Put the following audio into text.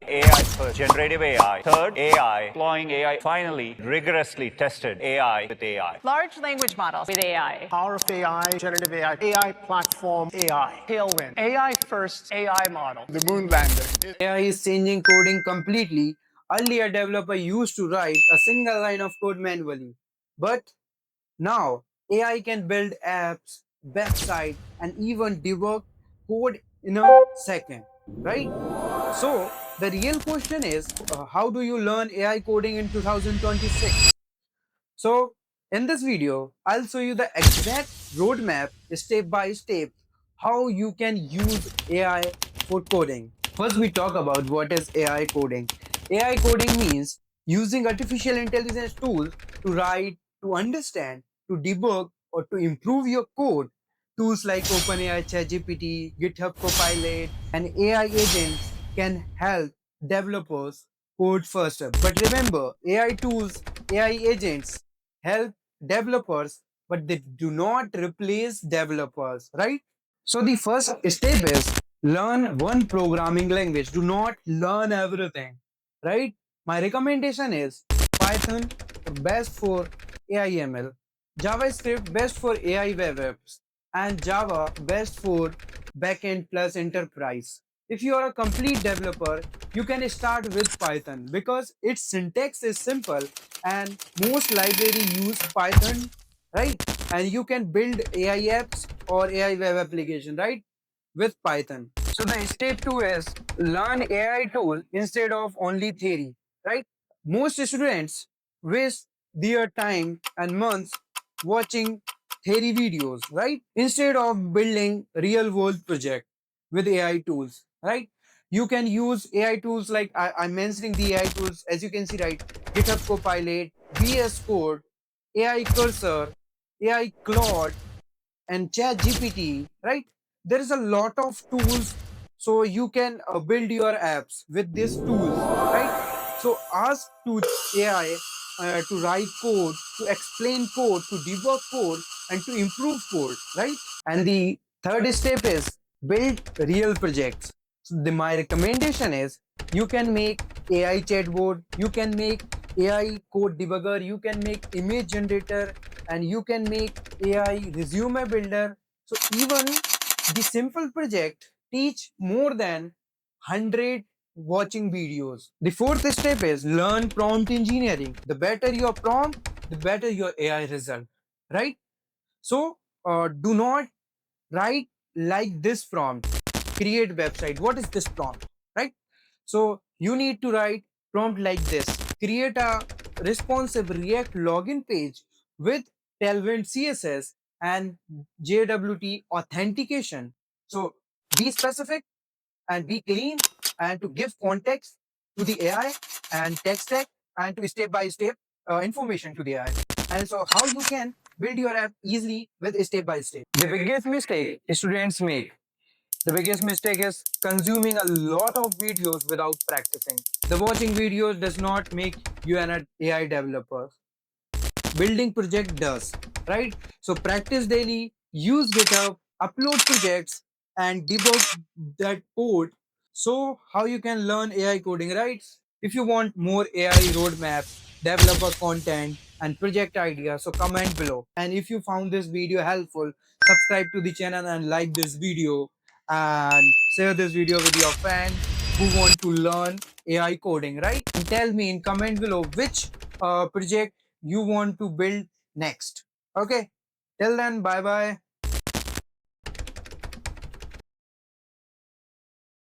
AI first, generative AI. Third, AI, deploying AI. Finally, rigorously tested AI with AI. Large language models with AI. Power of AI, generative AI, AI platform, AI. Tailwind, AI first AI model. The moon lander. AI is changing coding completely. Earlier, a developer used to write a single line of code manually. But now, AI can build apps, website, and even debug code in a second, right? So, the real question is, how do you learn AI coding in 2026? So, in this video, I'll show you the exact roadmap step by step how you can use AI for coding. First, we talk about what is AI coding. AI coding means using artificial intelligence tools to write, to understand, to debug, or to improve your code. Tools like OpenAI, ChatGPT, GitHub Copilot, and AI agents can help developers code faster. But remember, AI tools, AI agents help developers, but they do not replace developers, right? So the first step is learn one programming language. Do not learn everything, right? My recommendation is Python, best for AI ML, JavaScript best for AI web apps, and Java best for backend plus enterprise. If you are a complete developer, you can start with Python because its syntax is simple and most library use Python, right? And you can build AI apps or AI web application, right? With Python. So the step two is learn AI tool instead of only theory, right? Most students waste their time and months watching theory videos, right? Instead of building real world project with AI tools, right? You can use AI tools like I'm mentioning the AI tools as you can see, right? GitHub Copilot, VS Code, AI Cursor, AI Claude, and Chat GPT, right? There is a lot of tools, so you can build your apps with these tools, right? So ask to AI to write code, to explain code, to debug code, and to improve code, right? And the third step is build real projects. So my recommendation is you can make AI chatbot, you can make AI code debugger, you can make image generator, and you can make AI resume builder. So even the simple project teach more than 100 watching videos. The fourth step is learn prompt engineering. The better your prompt, the better your AI result, right? So do not write like this prompt. Create website. What is this prompt, right? So you need to write prompt like this. Create a responsive React login page with Tailwind CSS and JWT authentication. So be specific and be clean and to give context to the AI and tech stack and to step by step information to the AI. And so how you can build your app easily with step by step. The biggest mistake students make, the biggest mistake is consuming a lot of videos without practicing. The watching videos does not make you an AI developer. Building project does, right? So practice daily, use GitHub, upload projects, and debug that code. So how you can learn AI coding, right? If you want more AI roadmaps, developer content, and project ideas, so comment below. And if you found this video helpful, subscribe to the channel and like this video and share this video with your friends who want to learn AI coding, right? And tell me in comment below which project you want to build next. Okay, till then, bye bye.